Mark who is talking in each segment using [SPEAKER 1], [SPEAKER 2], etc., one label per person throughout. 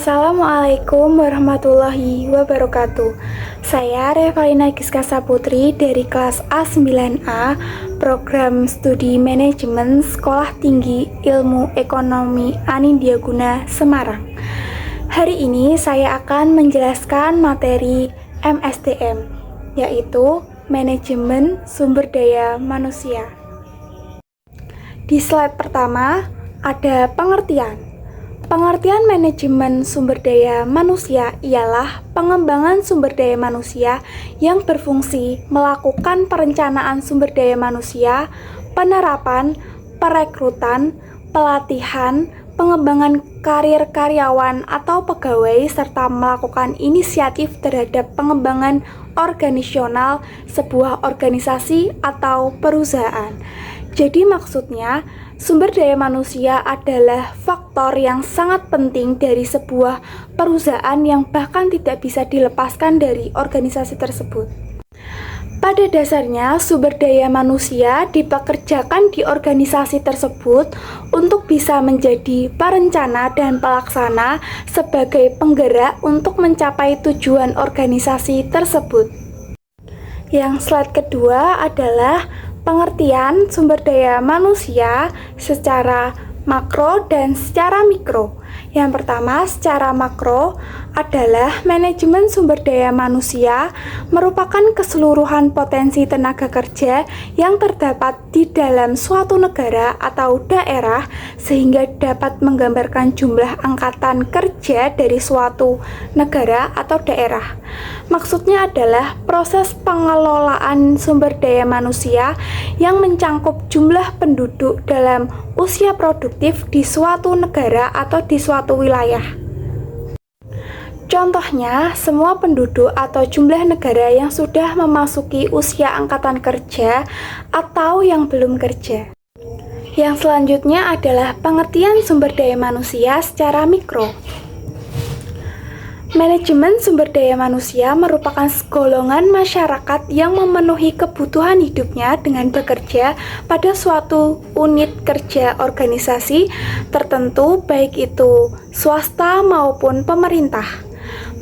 [SPEAKER 1] Assalamualaikum warahmatullahi wabarakatuh. Saya Revalina Giska Saputri dari kelas A9A, Program Studi Manajemen Sekolah Tinggi Ilmu Ekonomi Anindiaguna Semarang. Hari ini saya akan menjelaskan materi MSDM, yaitu Manajemen Sumber Daya Manusia. Di slide pertama ada pengertian. Pengertian manajemen sumber daya manusia ialah pengembangan sumber daya manusia yang berfungsi melakukan perencanaan sumber daya manusia, penerapan, perekrutan, pelatihan, pengembangan karir karyawan atau pegawai, serta melakukan inisiatif terhadap pengembangan organisasional sebuah organisasi atau perusahaan. Jadi maksudnya, sumber daya manusia adalah faktor yang sangat penting dari sebuah perusahaan yang bahkan tidak bisa dilepaskan dari organisasi tersebut. Pada dasarnya, sumber daya manusia dipekerjakan di organisasi tersebut untuk bisa menjadi perencana dan pelaksana sebagai penggerak untuk mencapai tujuan organisasi tersebut. Yang slide kedua adalah pengertian sumber daya manusia secara makro dan secara mikro. Yang pertama, secara makro adalah manajemen sumber daya manusia merupakan keseluruhan potensi tenaga kerja yang terdapat di dalam suatu negara atau daerah sehingga dapat menggambarkan jumlah angkatan kerja dari suatu negara atau daerah. Maksudnya adalah proses pengelolaan sumber daya manusia yang mencangkup jumlah penduduk dalam usia produktif di suatu negara atau di suatu wilayah. Contohnya, semua penduduk atau jumlah negara yang sudah memasuki usia angkatan kerja atau yang belum kerja. Yang selanjutnya adalah pengertian sumber daya manusia secara mikro. Manajemen sumber daya manusia merupakan golongan masyarakat yang memenuhi kebutuhan hidupnya dengan bekerja pada suatu unit kerja organisasi tertentu, baik itu swasta maupun pemerintah.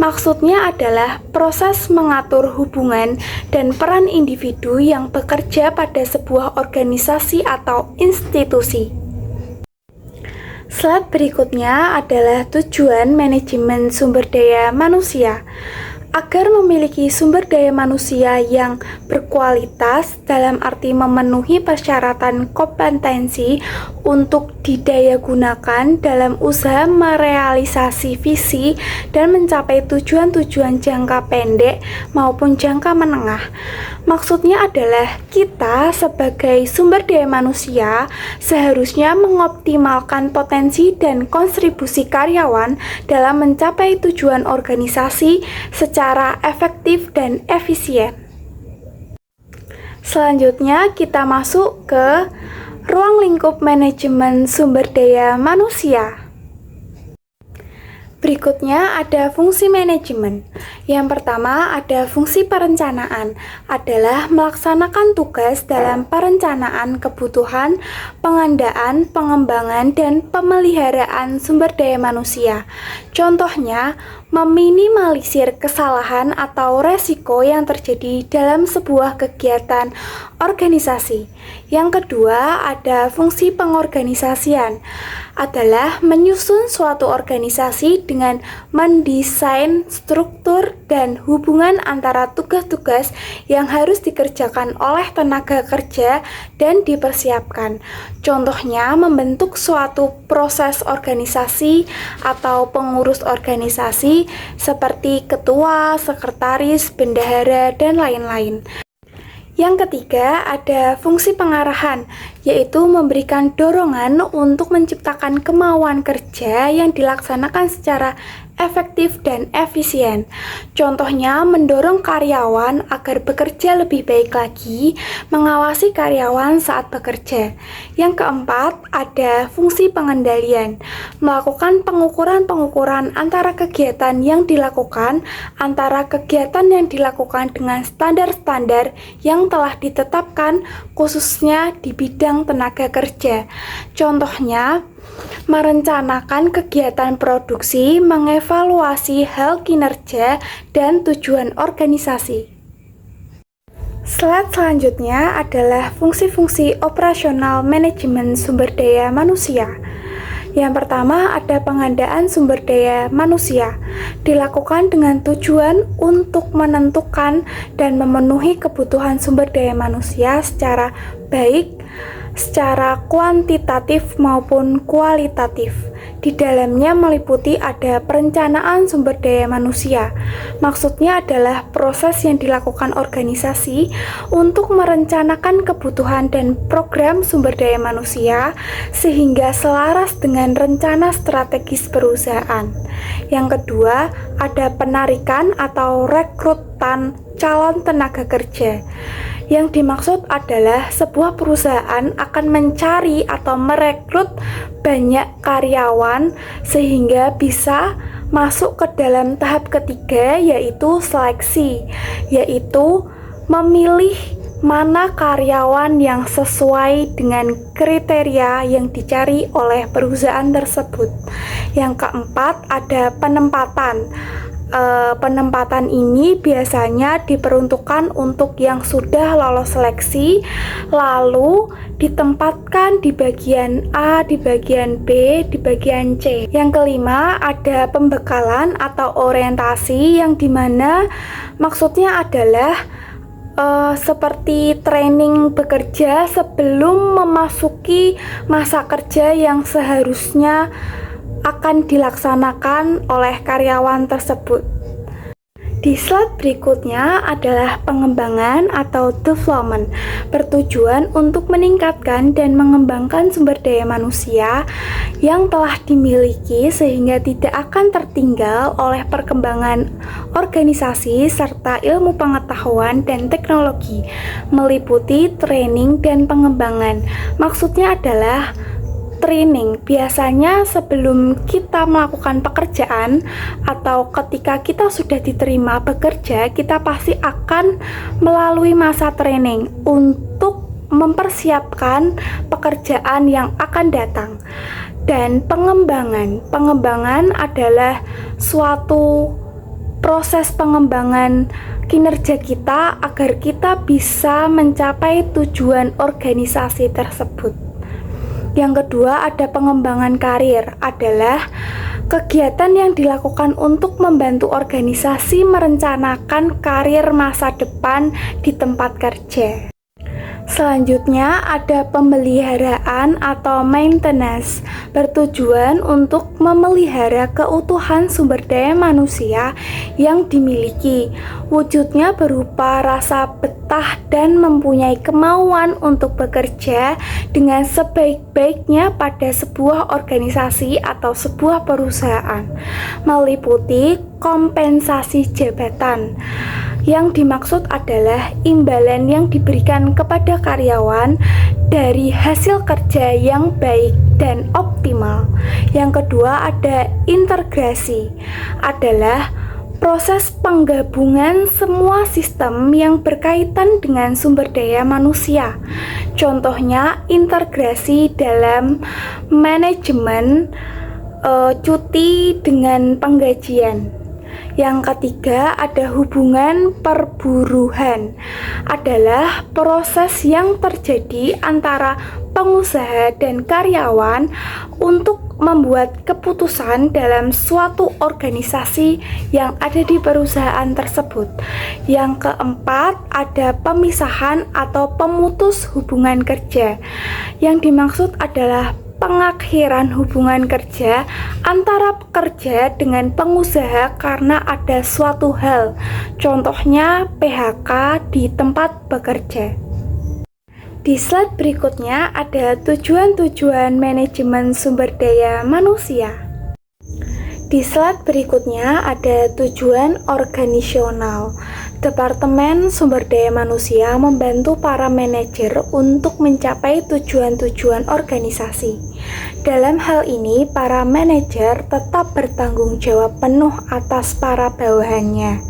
[SPEAKER 1] Maksudnya adalah proses mengatur hubungan dan peran individu yang bekerja pada sebuah organisasi atau institusi. Slide berikutnya adalah tujuan manajemen sumber daya manusia. Agar memiliki sumber daya manusia yang berkualitas dalam arti memenuhi persyaratan kompetensi untuk didayagunakan dalam usaha merealisasi visi dan mencapai tujuan-tujuan jangka pendek maupun jangka menengah. Maksudnya adalah kita sebagai sumber daya manusia seharusnya mengoptimalkan potensi dan kontribusi karyawan dalam mencapai tujuan organisasi secara efektif dan efisien. Selanjutnya kita masuk ke ruang lingkup manajemen sumber daya manusia. Berikutnya ada fungsi manajemen. Yang pertama ada fungsi perencanaan, adalah melaksanakan tugas dalam perencanaan kebutuhan, pengandaan, pengembangan, dan pemeliharaan sumber daya manusia. Contohnya, meminimalisir kesalahan atau resiko yang terjadi dalam sebuah kegiatan organisasi. Yang kedua, ada fungsi pengorganisasian, adalah menyusun suatu organisasi dengan mendesain struktur dan hubungan antara tugas-tugas yang harus dikerjakan oleh tenaga kerja dan dipersiapkan. Contohnya, membentuk suatu proses organisasi atau pengurus organisasi seperti ketua, sekretaris, bendahara, dan lain-lain. Yang ketiga, ada fungsi pengarahan, yaitu memberikan dorongan untuk menciptakan kemauan kerja yang dilaksanakan secara efektif dan efisien. Contohnya, mendorong karyawan agar bekerja lebih baik lagi, mengawasi karyawan saat bekerja. Yang keempat, ada fungsi pengendalian, melakukan pengukuran-pengukuran antara kegiatan yang dilakukan dengan standar-standar yang telah ditetapkan khususnya di bidang tenaga kerja. Contohnya, merencanakan kegiatan produksi, mengevaluasi hal kinerja dan tujuan organisasi. Slide selanjutnya adalah fungsi-fungsi operasional manajemen sumber daya manusia. Yang pertama ada pengadaan sumber daya manusia, dilakukan dengan tujuan untuk menentukan dan memenuhi kebutuhan sumber daya manusia secara baik, secara kuantitatif maupun kualitatif. Di dalamnya meliputi ada perencanaan sumber daya manusia. Maksudnya adalah proses yang dilakukan organisasi untuk merencanakan kebutuhan dan program sumber daya manusia sehingga selaras dengan rencana strategis perusahaan. Yang kedua, ada penarikan atau rekrutan calon tenaga kerja. Yang dimaksud adalah sebuah perusahaan akan mencari atau merekrut banyak karyawan sehingga bisa masuk ke dalam tahap ketiga, yaitu seleksi, yaitu memilih mana karyawan yang sesuai dengan kriteria yang dicari oleh perusahaan tersebut. Yang keempat ada penempatan. Penempatan ini biasanya diperuntukkan untuk yang sudah lolos seleksi lalu ditempatkan di bagian A, di bagian B, di bagian C. Yang kelima ada pembekalan atau orientasi yang dimana maksudnya adalah seperti training bekerja sebelum memasuki masa kerja yang seharusnya akan dilaksanakan oleh karyawan tersebut. Di slide berikutnya adalah pengembangan atau development, bertujuan untuk meningkatkan dan mengembangkan sumber daya manusia yang telah dimiliki sehingga tidak akan tertinggal oleh perkembangan organisasi serta ilmu pengetahuan dan teknologi, meliputi training dan pengembangan. Maksudnya adalah training biasanya sebelum kita melakukan pekerjaan atau ketika kita sudah diterima bekerja, kita pasti akan melalui masa training untuk mempersiapkan pekerjaan yang akan datang. Dan pengembangan adalah suatu proses pengembangan kinerja kita agar kita bisa mencapai tujuan organisasi tersebut. Yang kedua ada pengembangan karir, adalah kegiatan yang dilakukan untuk membantu organisasi merencanakan karir masa depan di tempat kerja. Selanjutnya ada pemeliharaan atau maintenance, bertujuan untuk memelihara keutuhan sumber daya manusia yang dimiliki. Wujudnya berupa rasa betah dan mempunyai kemauan untuk bekerja dengan sebaik-baiknya pada sebuah organisasi atau sebuah perusahaan, meliputi kompensasi jabatan. Yang dimaksud adalah imbalan yang diberikan kepada karyawan dari hasil kerja yang baik dan optimal. Yang kedua ada integrasi, adalah proses penggabungan semua sistem yang berkaitan dengan sumber daya manusia. Contohnya integrasi dalam manajemen cuti dengan penggajian. Yang ketiga ada hubungan perburuhan, adalah proses yang terjadi antara pengusaha dan karyawan untuk membuat keputusan dalam suatu organisasi yang ada di perusahaan tersebut. Yang keempat ada pemisahan atau pemutus hubungan kerja. Yang dimaksud adalah pengakhiran hubungan kerja antara pekerja dengan pengusaha karena ada suatu hal, contohnya PHK di tempat bekerja. Di slide berikutnya ada tujuan-tujuan manajemen sumber daya manusia. Di slide berikutnya ada tujuan organisasional. Departemen Sumber Daya Manusia membantu para manajer untuk mencapai tujuan-tujuan organisasi. Dalam hal ini, para manajer tetap bertanggung jawab penuh atas para bawahannya.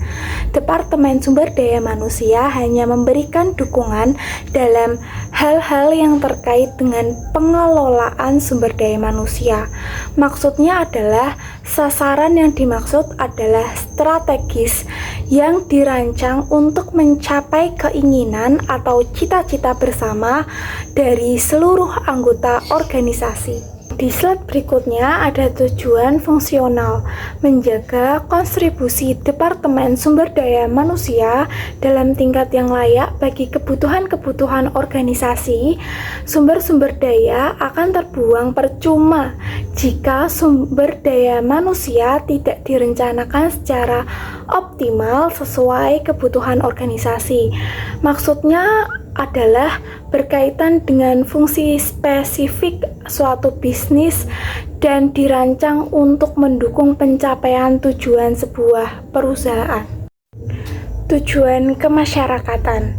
[SPEAKER 1] Departemen Sumber Daya Manusia hanya memberikan dukungan dalam hal-hal yang terkait dengan pengelolaan sumber daya manusia. Maksudnya adalah sasaran yang dimaksud adalah strategis yang dirancang untuk mencapai keinginan atau cita-cita bersama dari seluruh anggota organisasi. Di slide berikutnya ada tujuan fungsional, menjaga kontribusi Departemen Sumber Daya Manusia dalam tingkat yang layak bagi kebutuhan-kebutuhan organisasi. Sumber-sumber daya akan terbuang percuma jika sumber daya manusia tidak direncanakan secara optimal sesuai kebutuhan organisasi. Maksudnya adalah berkaitan dengan fungsi spesifik suatu bisnis dan dirancang untuk mendukung pencapaian tujuan sebuah perusahaan. Tujuan kemasyarakatan,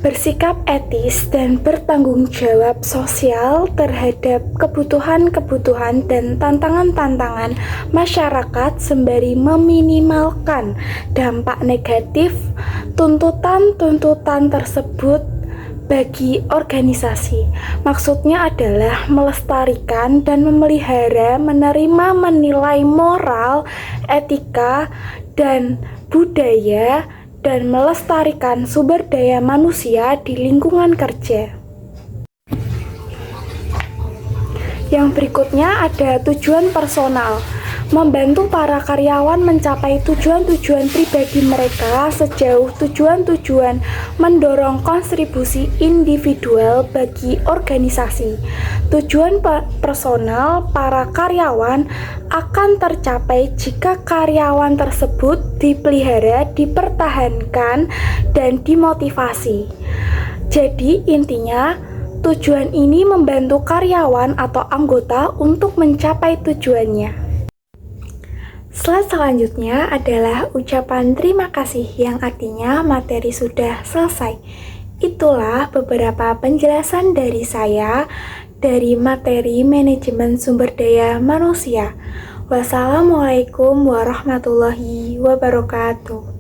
[SPEAKER 1] bersikap etis dan bertanggung jawab sosial terhadap kebutuhan-kebutuhan dan tantangan-tantangan masyarakat sembari meminimalkan dampak negatif tuntutan-tuntutan tersebut bagi organisasi. Maksudnya adalah melestarikan dan memelihara, menerima, menilai moral, etika, dan budaya, dan melestarikan sumber daya manusia di lingkungan kerja. Yang berikutnya ada tujuan personal, membantu para karyawan mencapai tujuan-tujuan pribadi mereka sejauh tujuan-tujuan mendorong kontribusi individual bagi organisasi. Tujuan personal para karyawan akan tercapai jika karyawan tersebut dipelihara, dipertahankan, dan dimotivasi. Jadi intinya, tujuan ini membantu karyawan atau anggota untuk mencapai tujuannya. Slide selanjutnya adalah ucapan terima kasih yang artinya materi sudah selesai. Itulah beberapa penjelasan dari saya dari materi manajemen sumber daya manusia. Wassalamualaikum warahmatullahi wabarakatuh.